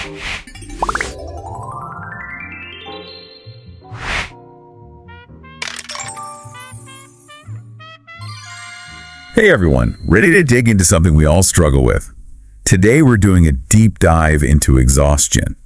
Hey everyone, ready to dig into something we all struggle with? Today we're doing a deep dive into exhaustion.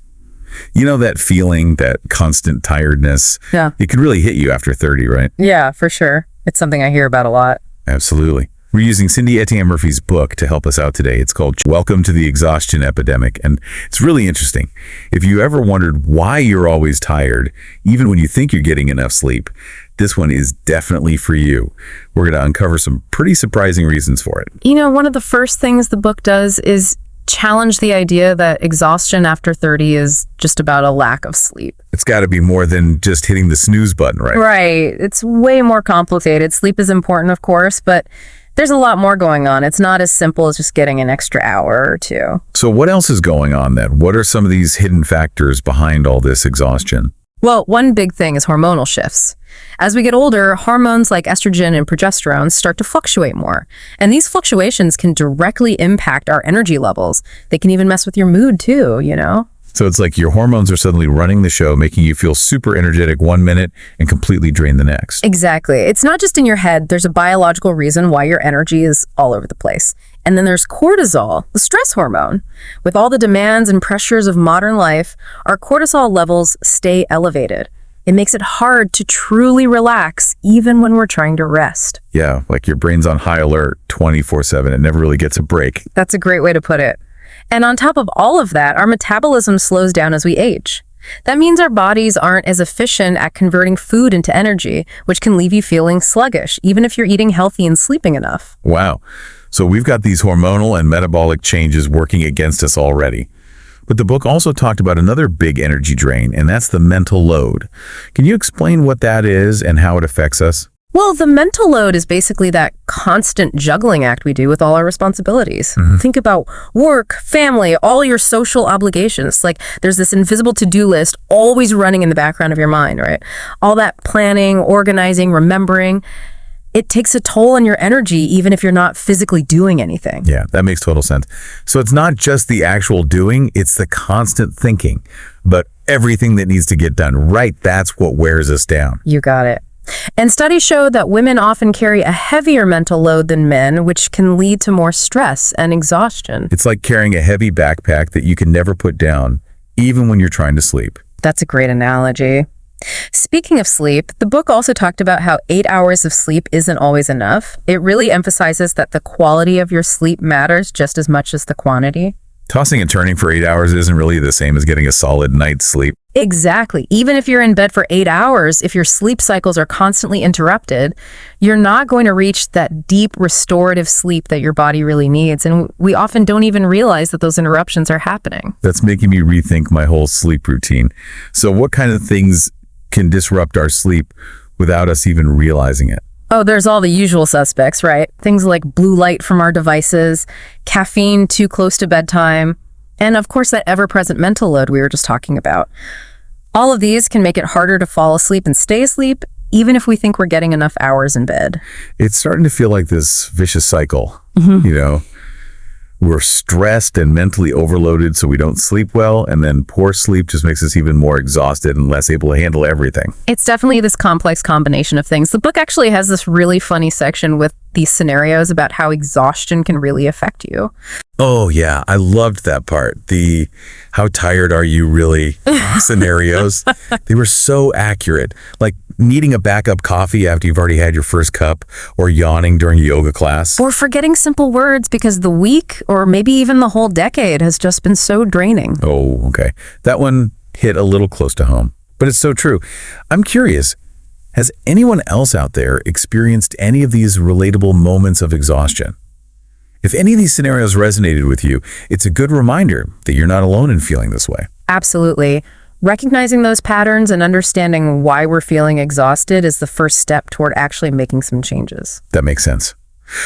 You know that feeling, that constant tiredness? Yeah. It can really hit you after 30, right? Yeah, for sure. It's something I hear about a lot. Absolutely. We're using Ettienne-Murphy's book to help us out today. It's called Welcome to the Exhaustion Epidemic, and it's really interesting. If you ever wondered why you're always tired, even when you think you're getting enough sleep, this one is definitely for you. We're going to uncover some pretty surprising reasons for it. You know, one of the first things the book does is challenge the idea that exhaustion after 30 is just about a lack of sleep. It's got to be more than just hitting the snooze button, right? Right. It's way more complicated. Sleep is important, of course, but there's a lot more going on. It's not as simple as just getting an extra hour or two. So what else is going on then? What are some of these hidden factors behind all this exhaustion? Well, one big thing is hormonal shifts. As we get older, hormones like estrogen and progesterone start to fluctuate more. And these fluctuations can directly impact our energy levels. They can even mess with your mood too, you know? So it's like your hormones are suddenly running the show, making you feel super energetic one minute and completely drained the next. Exactly. It's not just in your head. There's a biological reason why your energy is all over the place. And then there's cortisol, the stress hormone. With all the demands and pressures of modern life, our cortisol levels stay elevated. It makes it hard to truly relax, even when we're trying to rest. Yeah, like your brain's on high alert 24/7. It never really gets a break. That's a great way to put it. And on top of all of that, our metabolism slows down as we age. That means our bodies aren't as efficient at converting food into energy, which can leave you feeling sluggish, even if you're eating healthy and sleeping enough. Wow. So we've got these hormonal and metabolic changes working against us already. But the book also talked about another big energy drain, and that's the mental load. Can you explain what that is and how it affects us? Well, the mental load is basically that constant juggling act we do with all our responsibilities. Think about work, family, all your social obligations. Like there's this invisible to-do list always running in the background of your mind, right? All that planning, organizing, remembering. It takes a toll on your energy, even if you're not physically doing anything. Yeah, that makes total sense. So it's not just the actual doing, it's the constant thinking. But everything that needs to get done right, that's what wears us down. You got it. And studies show that women often carry a heavier mental load than men, which can lead to more stress and exhaustion. It's like carrying a heavy backpack that you can never put down, even when you're trying to sleep. That's a great analogy. Speaking of sleep, the book also talked about how 8 hours of sleep isn't always enough. It really emphasizes that the quality of your sleep matters just as much as the quantity. Tossing and turning for 8 hours isn't really the same as getting a solid night's sleep. Exactly. Even if you're in bed for 8 hours, if your sleep cycles are constantly interrupted, you're not going to reach that deep restorative sleep that your body really needs. And we often don't even realize that those interruptions are happening. That's making me rethink my whole sleep routine. So what kind of things can disrupt our sleep without us even realizing it? Oh, there's all the usual suspects, right? Things like blue light from our devices, caffeine too close to bedtime, and of course that ever-present mental load we were just talking about. All of these can make it harder to fall asleep and stay asleep, even if we think we're getting enough hours in bed. It's starting to feel like this vicious cycle, you know? We're stressed and mentally overloaded, so we don't sleep well, and then poor sleep just makes us even more exhausted and less able to handle everything. It's definitely this complex combination of things. The book actually has this really funny section with these scenarios about how exhaustion can really affect you. Oh yeah, I loved that part. The how tired are you really scenarios. They were so accurate. Like needing a backup coffee after you've already had your first cup, or yawning during yoga class. Or forgetting simple words because the week or maybe even the whole decade has just been so draining. Oh, okay. That one hit a little close to home, but it's so true. I'm curious, has anyone else out there experienced any of these relatable moments of exhaustion? If any of these scenarios resonated with you, it's a good reminder that you're not alone in feeling this way. Absolutely. Recognizing those patterns and understanding why we're feeling exhausted is the first step toward actually making some changes. That makes sense.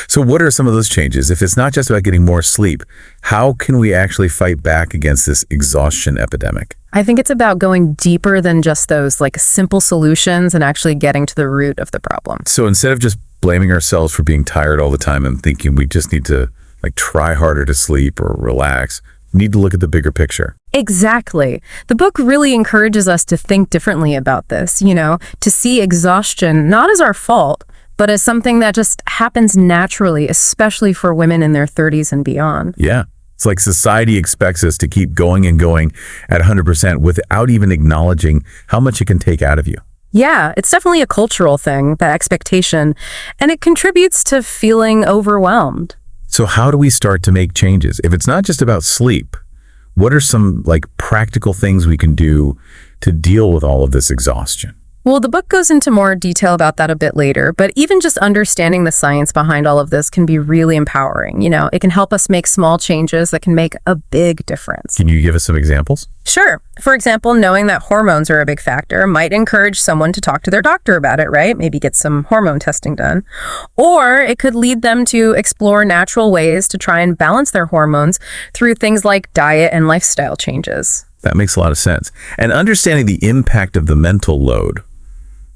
So what are some of those changes? If it's not just about getting more sleep, how can we actually fight back against this exhaustion epidemic? I think it's about going deeper than just those like simple solutions and actually getting to the root of the problem. So instead of just blaming ourselves for being tired all the time and thinking we just need to like try harder to sleep or relax, need to look at the bigger picture. Exactly. The book really encourages us to think differently about this, to see exhaustion not as our fault, but as something that just happens naturally, especially for women in their 30s and beyond. Yeah. It's like society expects us to keep going and going at 100% without even acknowledging how much it can take out of you. Yeah, it's definitely a cultural thing, that expectation, and it contributes to feeling overwhelmed. So how do we start to make changes? If it's not just about sleep, what are some practical things we can do to deal with all of this exhaustion? Well, the book goes into more detail about that a bit later, but even just understanding the science behind all of this can be really empowering. It can help us make small changes that can make a big difference. Can you give us some examples? Sure. For example, knowing that hormones are a big factor might encourage someone to talk to their doctor about it, right? Maybe get some hormone testing done. Or it could lead them to explore natural ways to try and balance their hormones through things like diet and lifestyle changes. That makes a lot of sense. And understanding the impact of the mental load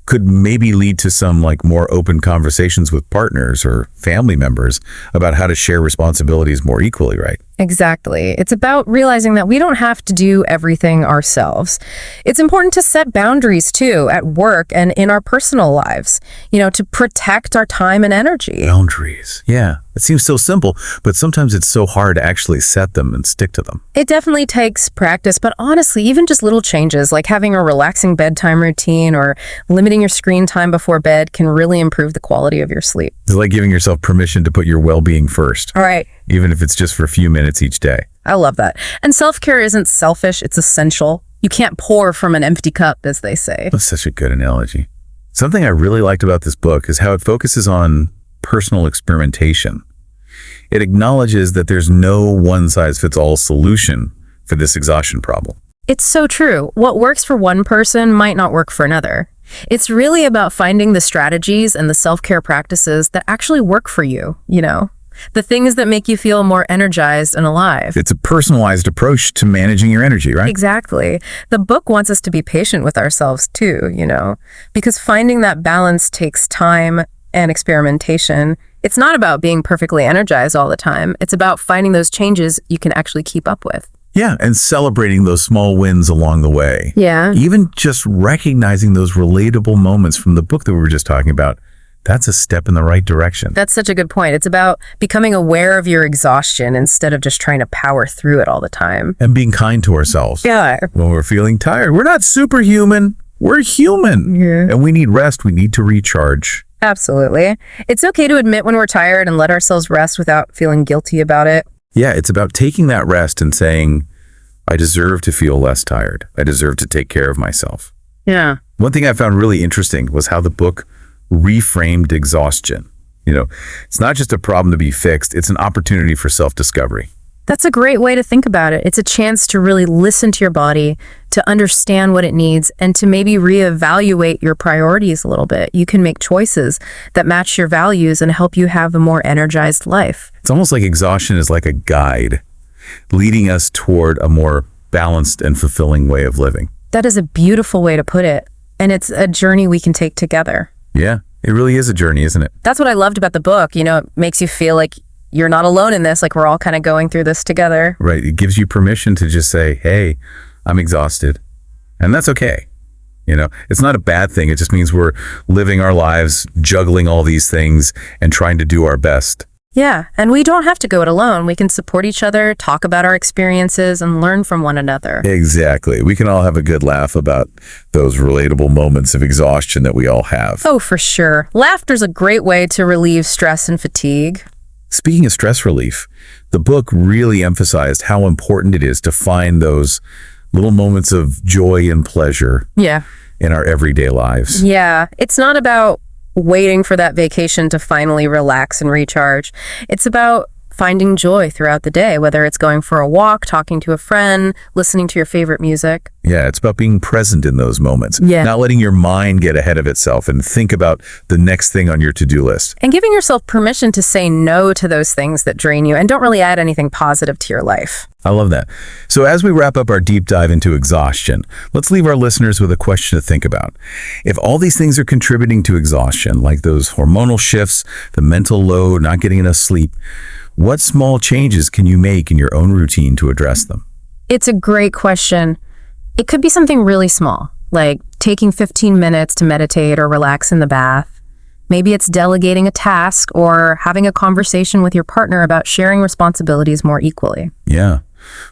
could maybe lead to some more open conversations with partners or family members about how to share responsibilities more equally, right? Exactly. It's about realizing that we don't have to do everything ourselves. It's important to set boundaries too, at work and in our personal lives, to protect our time and energy. Boundaries. Yeah. It seems so simple, but sometimes it's so hard to actually set them and stick to them. It definitely takes practice, but honestly, even just little changes like having a relaxing bedtime routine or limiting your screen time before bed can really improve the quality of your sleep. It's like giving yourself permission to put your well-being first. All right. Even if it's just for a few minutes each day. I love that. And self-care isn't selfish, it's essential. You can't pour from an empty cup, as they say. That's such a good analogy. Something I really liked about this book is how it focuses on personal experimentation. It acknowledges that there's no one-size-fits-all solution for this exhaustion problem. It's so true. What works for one person might not work for another. It's really about finding the strategies and the self-care practices that actually work for you, the things that make you feel more energized and alive. It's a personalized approach to managing your energy, right? Exactly. The book wants us to be patient with ourselves too, because finding that balance takes time and experimentation. It's not about being perfectly energized all the time. It's about finding those changes you can actually keep up with. Yeah, and celebrating those small wins along the way. Yeah. Even just recognizing those relatable moments from the book that we were just talking about, that's a step in the right direction. That's such a good point. It's about becoming aware of your exhaustion instead of just trying to power through it all the time. And being kind to ourselves. Yeah. When we're feeling tired. We're not superhuman. We're human. Yeah. And we need rest. We need to recharge. Absolutely. It's okay to admit when we're tired and let ourselves rest without feeling guilty about it. Yeah, it's about taking that rest and saying, I deserve to feel less tired. I deserve to take care of myself. Yeah. One thing I found really interesting was how the book reframed exhaustion. It's not just a problem to be fixed, it's an opportunity for self-discovery. That's a great way to think about it. It's a chance to really listen to your body, to understand what it needs, and to maybe reevaluate your priorities a little bit. You can make choices that match your values and help you have a more energized life. It's almost like exhaustion is like a guide, leading us toward a more balanced and fulfilling way of living. That is a beautiful way to put it. And it's a journey we can take together. Yeah, it really is a journey, isn't it? That's what I loved about the book. It makes you feel like you're not alone in this, like we're all kind of going through this together. Right. It gives you permission to just say, hey, I'm exhausted. And that's okay. It's not a bad thing. It just means we're living our lives, juggling all these things and trying to do our best. Yeah, and we don't have to go it alone. We can support each other, talk about our experiences, and learn from one another. Exactly. We can all have a good laugh about those relatable moments of exhaustion that we all have. Oh, for sure. Laughter's a great way to relieve stress and fatigue. Speaking of stress relief, the book really emphasized how important it is to find those little moments of joy and pleasure in our everyday lives. Yeah, it's not about waiting for that vacation to finally relax and recharge. It's about finding joy throughout the day, whether it's going for a walk, talking to a friend, listening to your favorite music. Yeah, it's about being present in those moments. Yeah. Not letting your mind get ahead of itself and think about the next thing on your to-do list. And giving yourself permission to say no to those things that drain you and don't really add anything positive to your life. I love that. So as we wrap up our deep dive into exhaustion, let's leave our listeners with a question to think about. If all these things are contributing to exhaustion, like those hormonal shifts, the mental load, not getting enough sleep, What small changes can you make in your own routine to address them? It's a great question. It could be something really small, like taking 15 minutes to meditate or relax in the bath. Maybe it's delegating a task or having a conversation with your partner about sharing responsibilities more equally. Yeah.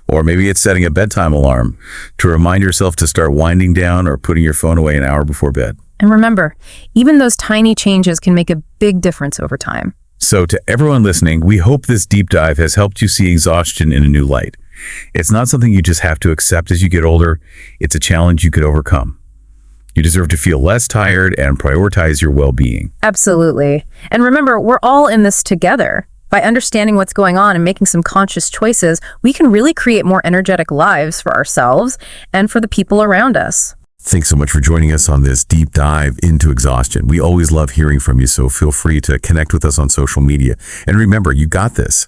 Or maybe it's setting a bedtime alarm to remind yourself to start winding down or putting your phone away an hour before bed. And remember, even those tiny changes can make a big difference over time. So to everyone listening, we hope this deep dive has helped you see exhaustion in a new light. It's not something you just have to accept as you get older. It's a challenge you could overcome. You deserve to feel less tired and prioritize your well-being. Absolutely. And remember, we're all in this together. By understanding what's going on and making some conscious choices, we can really create more energetic lives for ourselves and for the people around us. Thanks so much for joining us on this deep dive into exhaustion. We always love hearing from you, so feel free to connect with us on social media. And remember, you got this.